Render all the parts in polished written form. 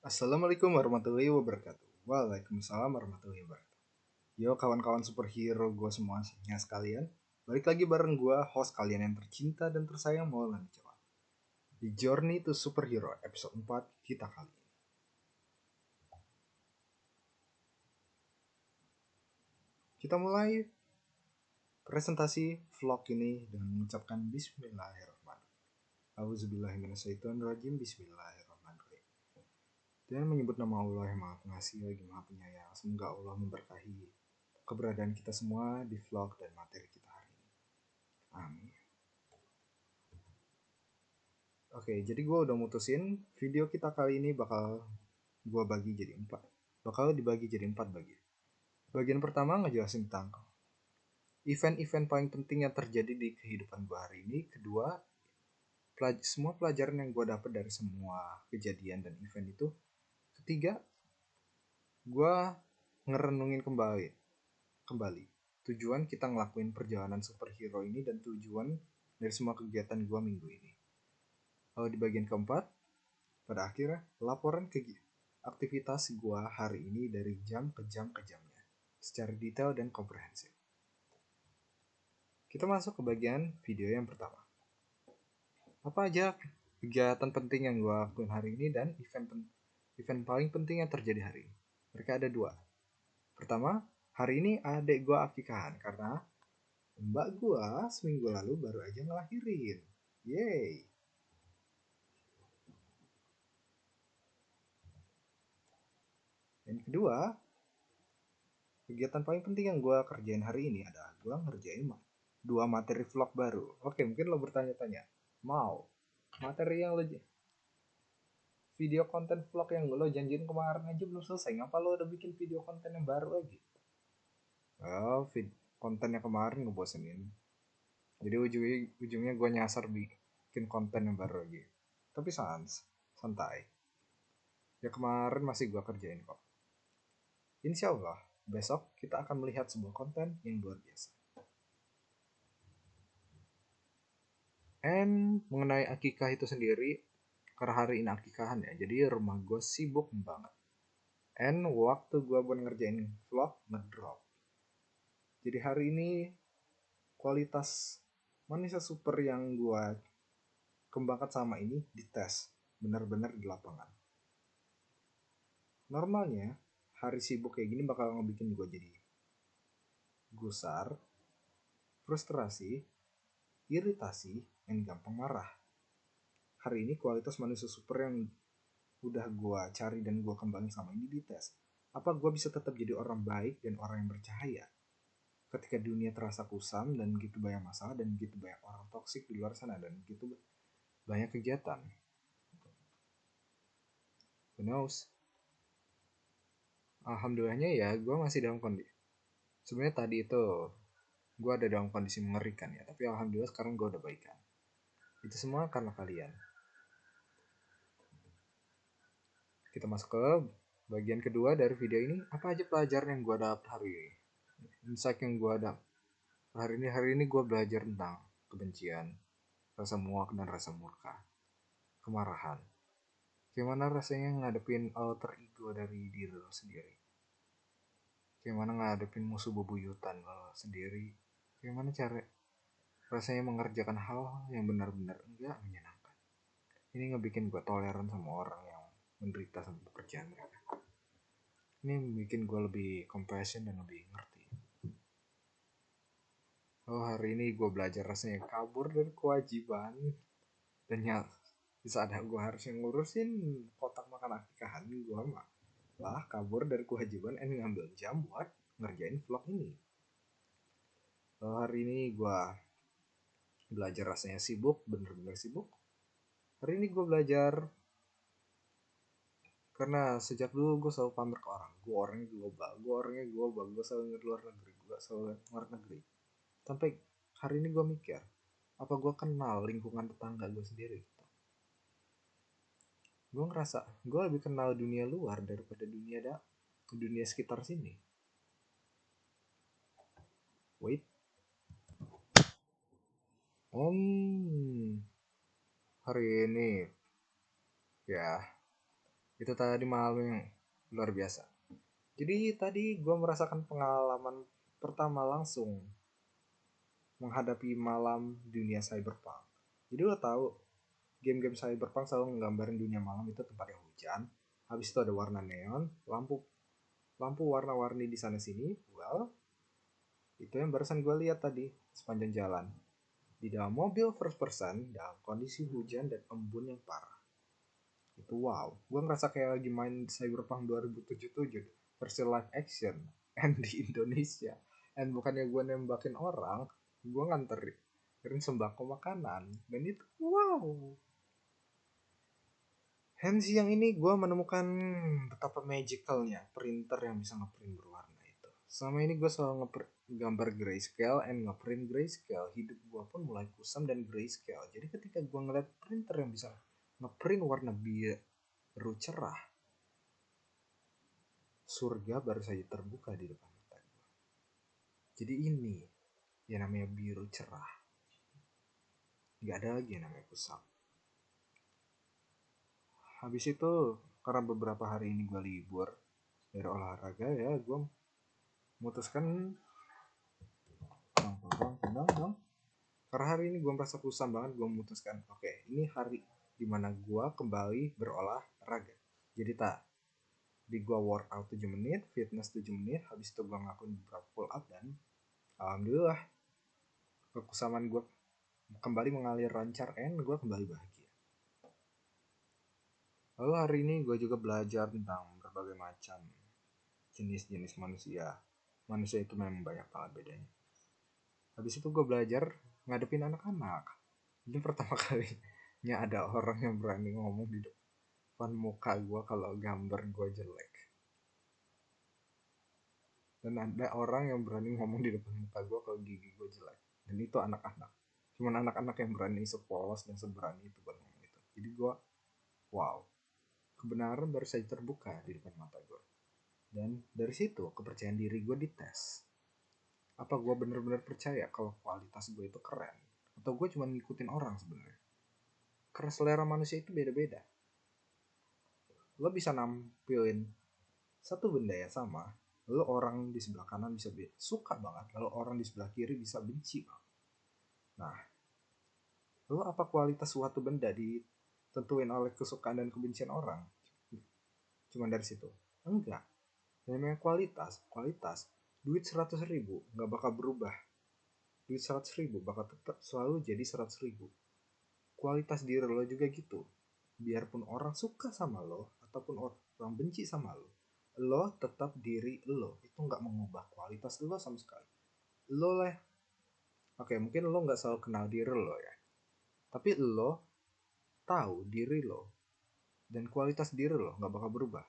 Assalamualaikum warahmatullahi wabarakatuh. Waalaikumsalam warahmatullahi wabarakatuh. Yo kawan-kawan superhero gue semuanya sekalian. Balik lagi bareng gue, host kalian yang tercinta dan tersayang Maulana Jawa. Di Journey to Superhero episode 4 kita kali ini. Kita mulai presentasi vlog ini dengan mengucapkan Bismillahirrahmanirrahim. Auzubillahiminasyaitonirrajim. Bismillahirrahmanirrahim. Dan menyebut nama Allah yang Maha Pengasih lagi Maha Penyayang. Semoga Allah memberkahi keberadaan kita semua di vlog dan materi kita hari ini. Amin. Oke, jadi gue udah mutusin video kita kali ini bakal gue bagi jadi 4. Bakal dibagi jadi 4 bagian. Bagian pertama ngejelasin tentang event-event paling penting yang terjadi di kehidupan gue hari ini. Kedua, semua pelajaran yang gue dapet dari semua kejadian dan event itu. Ketiga, gue ngerenungin kembali tujuan kita ngelakuin perjalanan superhero ini dan tujuan dari semua kegiatan gue minggu ini. Lalu di bagian keempat, pada akhirnya laporan aktivitas gue hari ini dari jam ke jamnya secara detail dan komprehensif. Kita masuk ke bagian video yang pertama. Apa aja kegiatan penting yang gue lakuin hari ini dan event paling penting yang terjadi hari ini? Mereka ada 2. Pertama, hari ini adik gue akikahan karena mbak gue seminggu lalu baru aja ngelahirin. Yeay. Dan kedua, kegiatan paling penting yang gue kerjain hari ini adalah gue ngerjain 2 materi vlog baru. Oke, mungkin lo bertanya-tanya, mau materi yang lo video konten vlog yang lo janjiin kemarin aja belum selesai, ngapa lo udah bikin video konten yang baru lagi? Well, konten yang kemarin ngebosenin, jadi ujungnya gue nyasar bikin konten yang baru lagi. Tapi santai, ya kemarin masih gue kerjain kok. Insya Allah besok kita akan melihat sebuah konten yang luar biasa. And mengenai akikah itu sendiri, karena hari ini akikahan ya, jadi rumah gue sibuk banget. And waktu gue buat ngerjain vlog ngedrop. Jadi hari ini kualitas manusia super yang gue kembangkan sama ini dites benar-benar di lapangan. Normalnya hari sibuk kayak gini bakal ngebikin gue jadi gusar, frustrasi, iritasi, dan gampang marah. Hari ini kualitas manusia super yang udah gue cari dan gue kembangin sama ini dites. Apa gue bisa tetap jadi orang baik dan orang yang bercahaya ketika dunia terasa kusam dan gitu banyak masalah dan gitu banyak orang toksik di luar sana dan gitu banyak kegiatan. Who knows? Alhamdulillahnya ya gue masih dalam kondisi. Sebenarnya tadi itu gue ada dalam kondisi mengerikan ya, tapi alhamdulillah sekarang gue udah baikan. Itu semua karena kalian. Kita masuk ke bagian kedua dari video ini. Apa aja pelajaran yang gue dapat hari ini? Insight yang gue dapat hari ini gue belajar tentang kebencian, rasa muak dan rasa murka, kemarahan. Gimana rasanya ngadepin alter ego dari diri lo sendiri? Gimana ngadepin musuh bebuyutan lo sendiri? Gimana cara rasanya mengerjakan hal yang benar-benar enggak menyenangkan? Ini ngebikin gue toleran sama orang yang menderita sama pekerjaan mereka. Ini bikin gue lebih compassion dan lebih ngerti. Oh, hari ini gue belajar rasanya kabur dari kewajiban. Dan di saat gue harus ngurusin kotak makan akikahan, gue malah kabur dari kewajiban dan ngambil jam buat ngerjain vlog ini. Hari ini gue belajar rasanya sibuk, bener-bener sibuk. Hari ini gue belajar karena sejak dulu gue selalu pamer ke orang, gue orangnya global, gue selalu luar negeri, gue selalu luar negeri. Sampai hari ini gue mikir, apa gue kenal lingkungan tetangga gue sendiri? Gue ngerasa gue lebih kenal dunia luar daripada dunia sekitar sini. Wait. Hari ini ya Itu tadi malam yang luar biasa. Jadi tadi gue merasakan pengalaman pertama langsung menghadapi malam dunia cyberpunk. Jadi lo tahu game-game cyberpunk selalu menggambarin dunia malam itu tempatnya hujan, habis itu ada warna neon, lampu lampu warna-warni di sana sini. Well, itu yang barusan gue lihat tadi sepanjang jalan. Di dalam mobil first person dalam kondisi hujan dan embun yang parah. Itu wow, gue ngerasa kayak lagi main Cyberpunk 2077 versi live action and di Indonesia. And bukannya gue nembakin orang, gue nganterin sembako makanan. Dan itu wow. Dan siang ini gue menemukan betapa magicalnya printer yang bisa ngeprint berwarna itu. Selama ini gue selalu gambar grayscale and ngeprint grayscale. Hidup gue pun mulai kusam dan grayscale. Jadi ketika gue ngeliat printer yang bisa ngeprint warna biru cerah, surga baru saja terbuka di depan mata gue. Jadi ini yang namanya biru cerah. Gak ada lagi yang namanya kusam. Habis itu karena beberapa hari ini gue libur dari olahraga ya, gue memutuskan karena hari ini gue merasa kusam banget, gue memutuskan oke, ini hari dimana gue kembali berolahraga. Jadi di gue workout 7 menit, fitness 7 menit, habis itu gue ngelakuin beberapa pull up dan alhamdulillah kekusaman gue kembali mengalir lancar and gue kembali bahagia. Lalu hari ini gue juga belajar tentang berbagai macam jenis-jenis manusia. Manusia itu memang banyak banget bedanya. Habis itu gue belajar ngadepin anak-anak. Ini pertama kalinya ada orang yang berani ngomong di depan muka gue kalau gambar gue jelek. Dan ada orang yang berani ngomong di depan muka gue kalau gigi gue jelek. Dan itu anak-anak. Cuman anak-anak yang berani sepolos dan seberani itu buat ngomong itu. Jadi gue, wow. Kebenaran baru saja terbuka di depan mata gue. Dan dari situ kepercayaan diri gue dites. Apa gue bener-bener percaya kalau kualitas gue itu keren? Atau gue cuma ngikutin orang sebenarnya? Karena selera manusia itu beda-beda. Lo bisa nampilin satu benda yang sama, lalu orang di sebelah kanan bisa suka banget, lalu orang di sebelah kiri bisa benci banget. Nah, lalu apa kualitas suatu benda ditentuin oleh kesukaan dan kebencian orang? Cuma dari situ? Enggak. Namanya kualitas. Duit 100.000 nggak bakal berubah. Duit 100.000 bakal tetap selalu jadi 100.000. Kualitas diri lo juga gitu. Biarpun orang suka sama lo ataupun orang benci sama lo tetap diri lo. Itu nggak mengubah kualitas lo sama sekali. Lo lah, oke, mungkin lo nggak selalu kenal diri lo ya, tapi lo tahu diri lo dan kualitas diri lo nggak bakal berubah.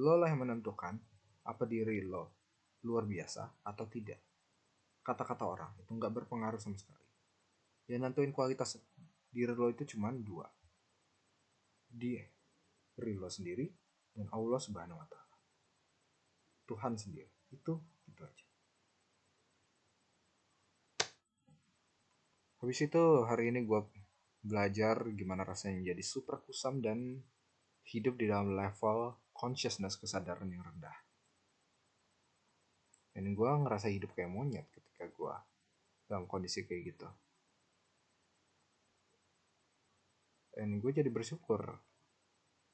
Lo lah yang menentukan apa diri lo luar biasa atau tidak. Kata-kata orang itu nggak berpengaruh sama sekali. Yang nentuin kualitas diri lo itu cuma dua, diri lo sendiri dan Allah Subhanahu Wa Taala, Tuhan sendiri. Itu aja. Habis itu hari ini gue belajar gimana rasanya jadi super kusam dan hidup di dalam level consciousness kesadaran yang rendah. Dan gue ngerasa hidup kayak monyet ketika gue dalam kondisi kayak gitu. Dan gue jadi bersyukur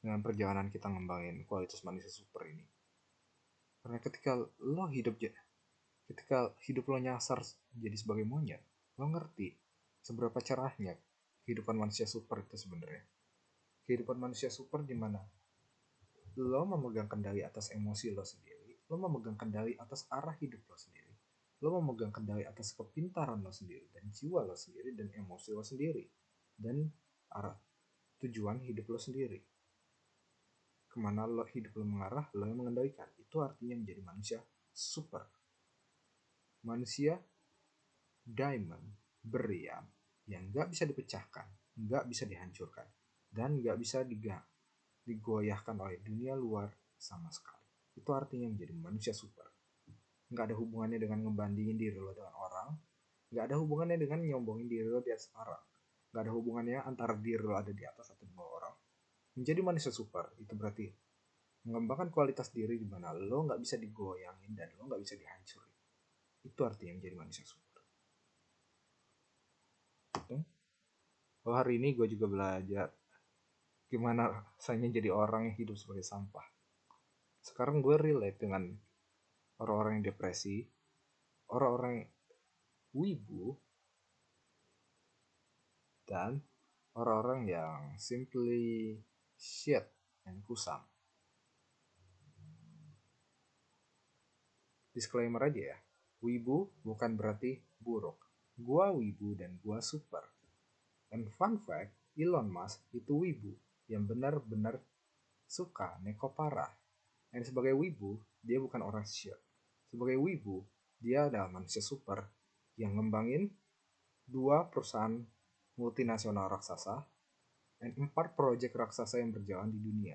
dengan perjalanan kita ngembangin kualitas manusia super ini. Karena ketika hidup lo nyasar jadi sebagai monyet, lo ngerti seberapa cerahnya kehidupan manusia super itu sebenarnya. Kehidupan manusia super di mana lo memegang kendali atas emosi lo sendiri, lo memegang kendali atas arah hidup lo sendiri, lo memegang kendali atas kepintaran lo sendiri dan jiwa lo sendiri dan emosi lo sendiri dan arah tujuan hidup lo sendiri. Kemana hidup lo mengarah, lo yang mengendalikan. Itu artinya menjadi manusia super. Manusia diamond, beriam, yang gak bisa dipecahkan, gak bisa dihancurkan, dan gak bisa digoyahkan oleh dunia luar sama sekali. Itu artinya menjadi manusia super. Gak ada hubungannya dengan ngebandingin diri lo dengan orang, gak ada hubungannya dengan nyombongin diri lo di atas orang, gak ada hubungannya antara diri lo ada di atas atau di bawah orang. Menjadi manusia super itu berarti Mengembangkan kualitas diri di mana lo nggak bisa digoyangin dan lo nggak bisa dihancurin. Itu artinya menjadi manusia super. Oh, hari ini gue juga belajar gimana rasanya jadi orang yang hidup sebagai sampah. Sekarang gue relate dengan orang-orang yang depresi, orang-orang yang wibu, dan orang-orang yang simply shit and kusam. Disclaimer aja ya, wibu bukan berarti buruk. Gua wibu dan gua super. And fun fact, Elon Musk itu wibu yang benar-benar suka neko parah. Dan sebagai wibu, dia bukan orang shit. Sebagai wibu, dia adalah manusia super yang ngembangin 2 perusahaan multinasional raksasa dan 4 proyek raksasa yang berjalan di dunia.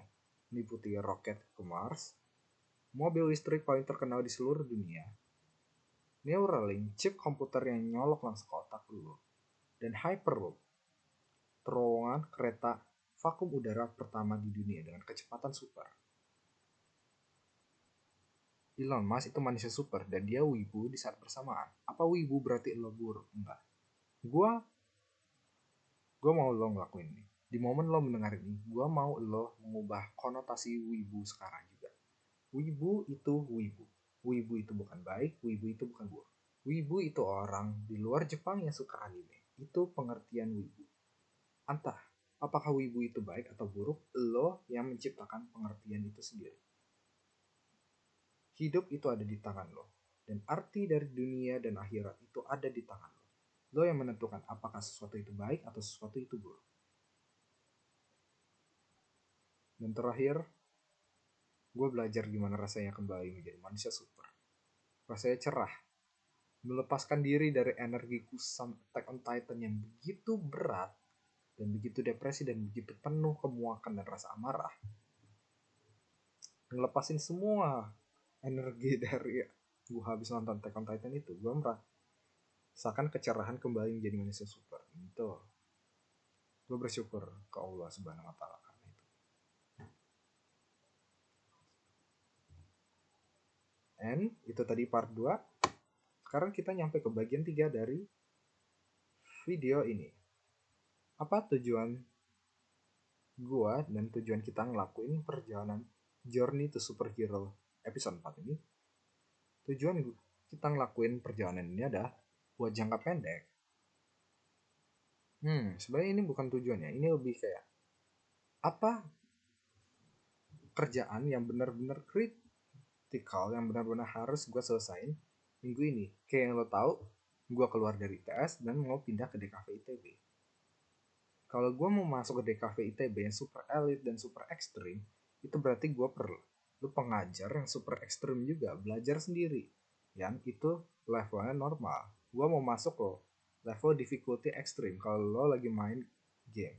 Meliputi roket ke Mars, mobil listrik paling terkenal di seluruh dunia, Neuralink, chip komputer yang nyolok langsung ke otak lu, dan Hyperloop, terowongan kereta vakum udara pertama di dunia dengan kecepatan super. Elon Musk itu manusia super dan dia wibu di saat bersamaan. Apa wibu berarti lo buruk? Enggak. Gua mau lo ngelakuin ini. Di momen lo mendengar ini, gua mau lo mengubah konotasi wibu sekarang juga. Wibu itu wibu. Wibu itu bukan baik, wibu itu bukan buruk. Wibu itu orang di luar Jepang yang suka anime. Itu pengertian wibu. Entah, apakah wibu itu baik atau buruk, lo yang menciptakan pengertian itu sendiri. Hidup itu ada di tangan lo. Dan arti dari dunia dan akhirat itu ada di tangan lo. Lo yang menentukan apakah sesuatu itu baik atau sesuatu itu buruk. Dan terakhir, gue belajar gimana rasanya kembali menjadi manusia super. Rasanya cerah. Melepaskan diri dari energi kusam Attack on Titan yang begitu berat dan begitu depresi dan begitu penuh kemuakan dan rasa amarah. Ngelepasin semua energi dari gue habis nonton Attack on Titan itu, gue merasakan kecerahan kembali menjadi manusia super. Itu gue bersyukur ke Allah Subhanahu wa Ta'ala karena itu. And itu tadi part 2. Sekarang kita nyampe ke bagian 3 dari video ini. Apa tujuan gua dan tujuan kita ngelakuin perjalanan Journey to Superhero episode 4 ini? Tujuan kita ngelakuin perjalanan ini adalah buat jangka pendek. Sebenarnya ini bukan tujuannya. Ini lebih kayak apa kerjaan yang benar-benar kritikal, yang benar-benar harus gue selesain minggu ini. Kayak yang lo tahu, gue keluar dari TS dan mau pindah ke DKV ITB. Kalau gue mau masuk ke DKV ITB yang super elit dan super ekstrim, itu berarti gue perlu pengajar yang super ekstrim juga, belajar sendiri. Yang itu levelnya normal. Gue mau masuk ke level difficulty ekstrim kalau lo lagi main game.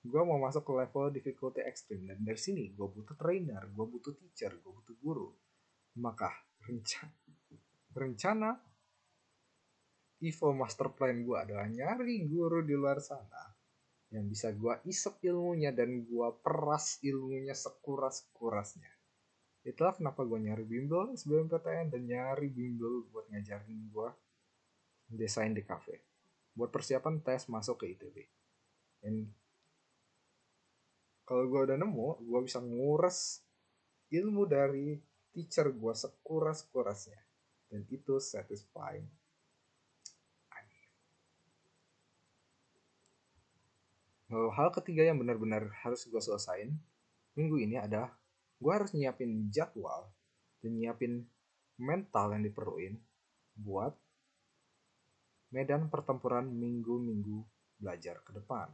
Gue mau masuk ke level difficulty ekstrim dan dari sini gue butuh trainer, gue butuh teacher, gue butuh guru. Maka rencana Evo Master Plan gue adalah nyari guru di luar sana yang bisa gue isep ilmunya dan gue peras ilmunya sekuras-kurasnya. Itulah kenapa gue nyari bimbel SBMPTN dan nyari bimbel buat ngajarin gue desain di kafe buat persiapan tes masuk ke ITB. Dan kalau gue udah nemu, gue bisa ngures ilmu dari teacher gue sekuras-kurasnya dan itu satisfying. Hal ketiga yang benar-benar harus gue selesain minggu ini adalah gue harus nyiapin jadwal dan nyiapin mental yang diperluin buat medan pertempuran minggu-minggu belajar ke depan.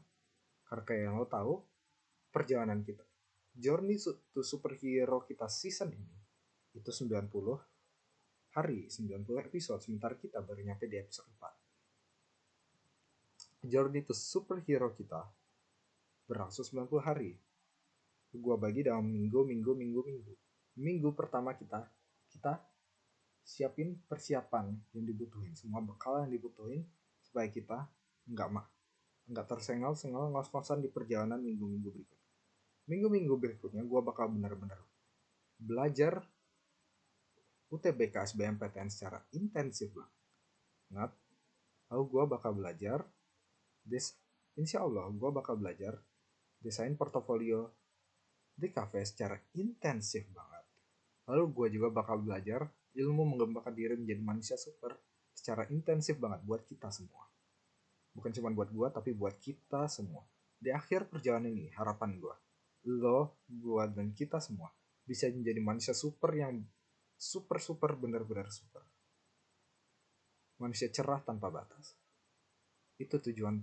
Karena kayak yang lo tahu, perjalanan kita Journey to Superhero kita season ini itu 90 hari, 90 episode, sementara kita baru nyampe di episode 4. Journey to Superhero kita berlangsung 90 hari. Gua bagi dalam minggu. Minggu pertama kita siapin persiapan yang dibutuhin, semua bekal yang dibutuhin supaya kita nggak tersengal-sengal ngos-ngosan di perjalanan minggu-minggu berikutnya. Minggu-minggu berikutnya gue bakal benar-benar belajar UTBK SBMPTN secara intensif banget. Lalu gue bakal belajar insya Allah gue bakal belajar desain portofolio di kafe secara intensif banget. Lalu gue juga bakal belajar ilmu mengembangkan diri menjadi manusia super secara intensif banget buat kita semua. Bukan cuma buat gue, tapi buat kita semua. Di akhir perjalanan ini, harapan gue, lo, gue, dan kita semua bisa menjadi manusia super yang super benar-benar super. Manusia cerah tanpa batas. Itu tujuan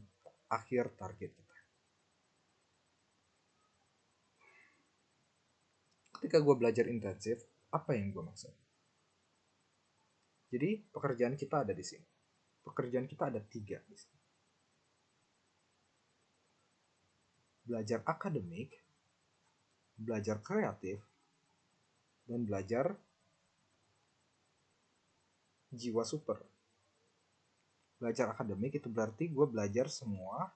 akhir target kita. Ketika gue belajar intensif, apa yang gue maksud? Jadi pekerjaan kita ada di sini. Pekerjaan kita ada 3 di sini. Belajar akademik, belajar kreatif, dan belajar jiwa super. Belajar akademik itu berarti gue belajar semua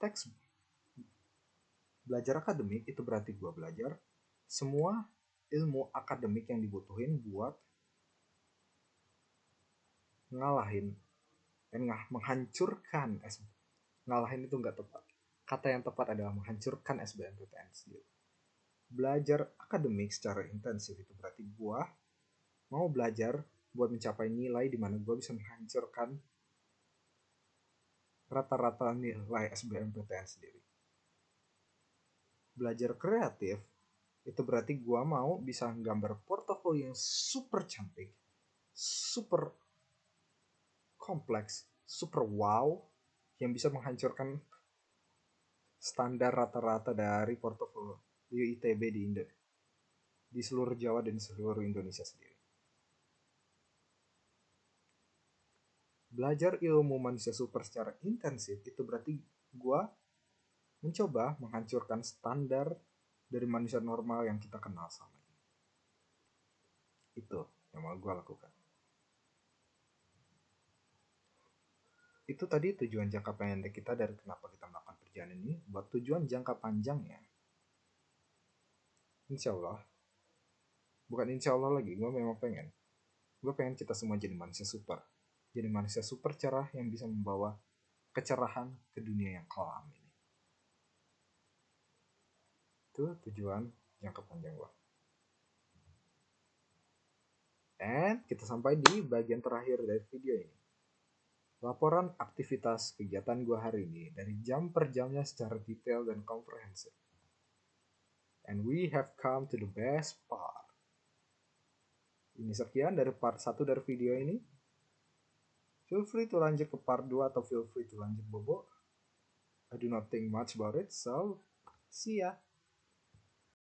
teks. Belajar akademik itu berarti gue belajar semua ilmu akademik yang dibutuhin buat ngalahin menghancurkan ngalahin itu nggak tepat. Kata yang tepat adalah menghancurkan SBMPTN sendiri. Belajar akademik secara intensif itu berarti gue mau belajar buat mencapai nilai di mana gue bisa menghancurkan rata-rata nilai SBMPTN sendiri. Belajar kreatif itu berarti gue mau bisa gambar portofolio yang super cantik, super kompleks, super wow, yang bisa menghancurkan standar rata-rata dari portofolio ITB di seluruh Jawa dan seluruh Indonesia sendiri. Belajar ilmu manusia super secara intensif itu berarti gue mencoba menghancurkan standar dari manusia normal yang kita kenal selama ini. Itu yang mau gue lakukan. Itu tadi tujuan jangka pendek kita dari kenapa kita melakukan perjalanan ini. Buat tujuan jangka panjangnya, insya Allah, bukan insya Allah lagi, gue memang pengen. Gue pengen kita semua jadi manusia super. Jadi manusia super cerah yang bisa membawa kecerahan ke dunia yang kelam ini. Itu tujuan jangka panjang gue. Dan kita sampai di bagian terakhir dari video ini. Laporan aktivitas kegiatan gue hari ini dari jam per jamnya secara detail dan komprehensif. And we have come to the best part. Ini sekian dari part 1 dari video ini. Feel free to lanjut ke part 2 atau feel free to lanjut bobo. I do not think much about it, so see ya.